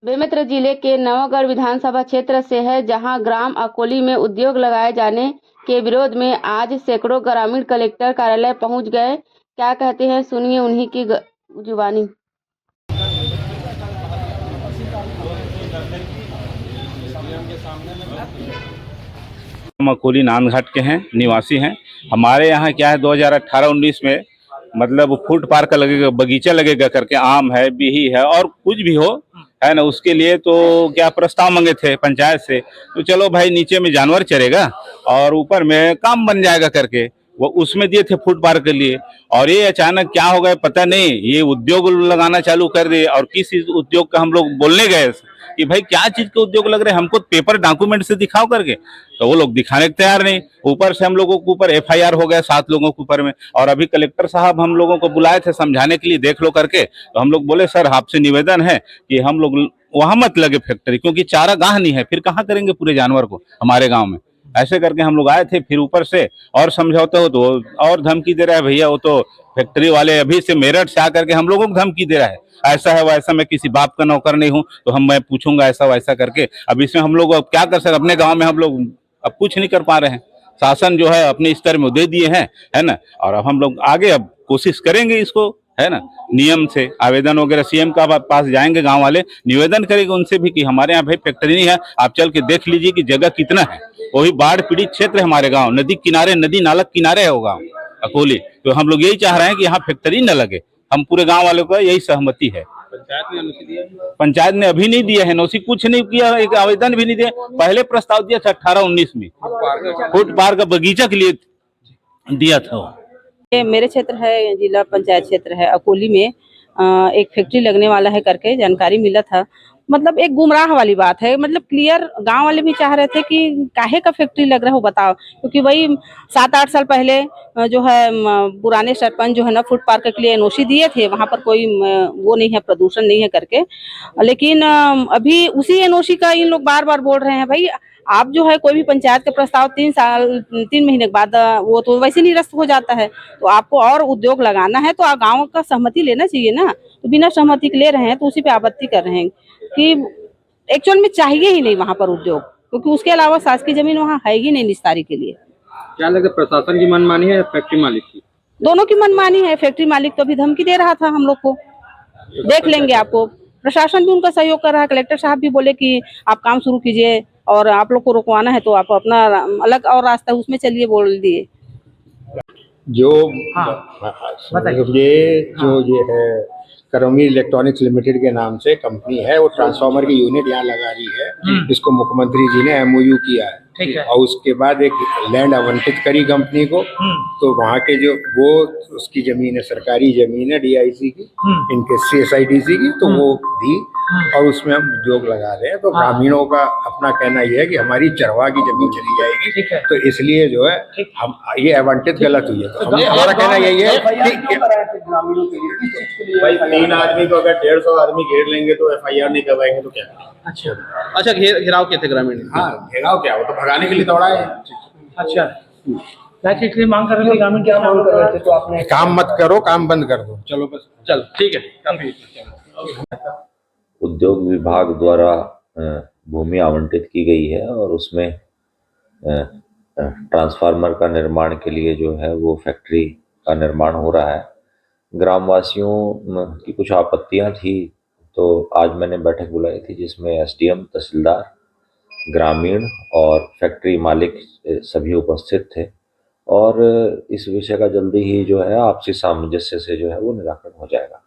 बेमेतरा जिले के नवागढ़ विधानसभा क्षेत्र से है, जहां ग्राम अकोली में उद्योग लगाए जाने के विरोध में आज सैकड़ों ग्रामीण कलेक्टर कार्यालय पहुंच गए। क्या कहते हैं, सुनिए उन्हीं की जुबानी। हम अकोली नांदघाट के हैं, निवासी हैं। हमारे यहाँ क्या है, 2018-19 में मतलब फूड पार्क लगेगा, बगीचा लगेगा करके, आम है, बिही है और कुछ भी हो, है ना, उसके लिए तो क्या प्रस्ताव मांगे थे पंचायत से। तो चलो भाई, नीचे में जानवर चरेगा और ऊपर में काम बन जाएगा करके वो उसमें दिए थे फूड पार्क के लिए। और ये अचानक क्या हो गया पता नहीं, ये उद्योग लगाना चालू कर दिए। और किस उद्योग का हम लोग बोलने गए कि भाई क्या चीज के उद्योग लग रहे हैं, हमको पेपर डॉक्यूमेंट से दिखाओ करके, तो वो लोग दिखाने को तैयार नहीं। ऊपर से हम लोगों के ऊपर FIR हो गया 7 लोगों के ऊपर में। और अभी कलेक्टर साहब हम लोगों को बुलाए थे समझाने के लिए, देख लो करके। तो हम लोग बोले सर आपसे निवेदन है कि हम लोग वहां मत लगे फैक्ट्री, क्योंकि चारा गाह नहीं है, फिर कहाँ करेंगे पूरे जानवर को हमारे गाँव में। ऐसे करके हम लोग आए थे। फिर ऊपर से और समझौते हो तो और धमकी दे रहा है, भैया वो तो फैक्ट्री वाले अभी से मेरठ से आकर के हम लोगों को धमकी दे रहा है, ऐसा है वैसा, मैं किसी बाप का नौकर नहीं हूँ तो मैं पूछूंगा ऐसा वैसा करके। अब इसमें हम लोग अब क्या कर सकते, अपने गांव में हम लोग अब कुछ नहीं कर पा रहे हैं। शासन जो है अपने स्तर में दे दिए हैं, है ना। और अब हम लोग आगे अब कोशिश करेंगे इसको, है ना, नियम से आवेदन वगैरह CM का पास जाएंगे, गांव वाले निवेदन करेंगे उनसे भी कि हमारे यहाँ भाई फैक्ट्री नहीं है, आप चल के देख लीजिए कि जगह कितना है। वही बाढ़ पीड़ित क्षेत्र है हमारे गांव, नदी किनारे, नदी नाला किनारे है वो गाँव अकोली। तो हम लोग यही चाह रहे हैं कि यहाँ फैक्ट्री न लगे। हम पूरे गांव वालों का यही सहमति है। पंचायत ने अभी नहीं दिया है NOC, कुछ नहीं किया, एक आवेदन भी नहीं दिया। पहले प्रस्ताव दिया था 18-19 में फूड पार्क का बगीचा के लिए दिया था। ये मेरे क्षेत्र है, जिला पंचायत क्षेत्र है अकोली में, एक फैक्ट्री लगने वाला है करके जानकारी मिला था। मतलब एक गुमराह वाली बात है, मतलब क्लियर गांव वाले भी चाह रहे थे कि काहे का फैक्ट्री लग रहा है वो बताओ, क्योंकि वही 7-8 साल पहले जो है पुराने सरपंच जो है ना फूड पार्क के लिए NOC दिए थे, वहां पर कोई वो नहीं है, प्रदूषण नहीं है करके। लेकिन अभी उसी NOC का इन लोग बार बार बोल रहे हैं, भाई आप जो है कोई भी पंचायत का प्रस्ताव 3 महीने के बाद वो तो वैसे निरस्त हो जाता है। तो आपको और उद्योग लगाना है तो गाँव का सहमति लेना चाहिए ना। तो बिना सहमति के ले रहे हैं तो उसी पे आपत्ति कर रहे हैं कि एक्चुअल में चाहिए ही नहीं वहाँ पर उद्योग, क्योंकि उसके अलावा शासकीय जमीन वहाँ है ही नहीं निस्तारी के लिए। क्या लगता है, प्रशासन की मनमानी है या फैक्ट्री मालिक की? दोनों की मनमानी है। फैक्ट्री मालिक तो अभी धमकी दे रहा था हम लोग को, देख लेंगे आपको। प्रशासन भी उनका सहयोग कर रहा है। कलेक्टर साहब भी बोले कि आप काम शुरू कीजिए और आप लोग को रुकवाना है तो आप अपना अलग और रास्ता उसमें चलिए, बोल दिए। जो ये है करौमी इलेक्ट्रॉनिक्स लिमिटेड के नाम से कंपनी है, वो ट्रांसफार्मर की यूनिट यहाँ लगा रही है। इसको मुख्यमंत्री जी ने MOU किया है, और उसके बाद एक लैंड आवंटित करी कंपनी को। तो वहाँ के जो वो उसकी जमीन है, सरकारी जमीन है DIC की, इनके CSIDC की, तो वो दी और उसमें हम उद्योग लगा रहे हैं। तो ग्रामीणों का अपना कहना यह है कि हमारी चरवाह की जमीन चली जाएगी, तो इसलिए जो है हम ये आवंटित गलत हुई है। तो हमारा कहना यही है कि ग्रामीणों के लिए भाई 3 आदमी को अगर 150 आदमी घेर लेंगे तो FIR नहीं करवाएंगे तो क्या? अच्छा, घेराव क्या थे ग्रामीण? हाँ, घेराव क्या, वो तो भगाने के लिए दौड़ा है। अच्छा, क्या चीज की मांग कर रहे थे ग्रामीण? क्या मांग कर रहे थे? तो आपने काम मत करो, काम बंद कर दो, चलो बस, चलो ठीक है। उद्योग विभाग द्वारा भूमि आवंटित की गई है और उसमें ट्रांसफार्मर का निर्माण के लिए जो है वो फैक्ट्री का निर्माण हो रहा है। ग्रामवासियों की कुछ आपत्तियां थी, तो आज मैंने बैठक बुलाई थी जिसमें SDM, तहसीलदार, ग्रामीण और फैक्ट्री मालिक सभी उपस्थित थे। और इस विषय का जल्दी ही जो है आपसी सामंजस्य से जो है वो निराकरण हो जाएगा।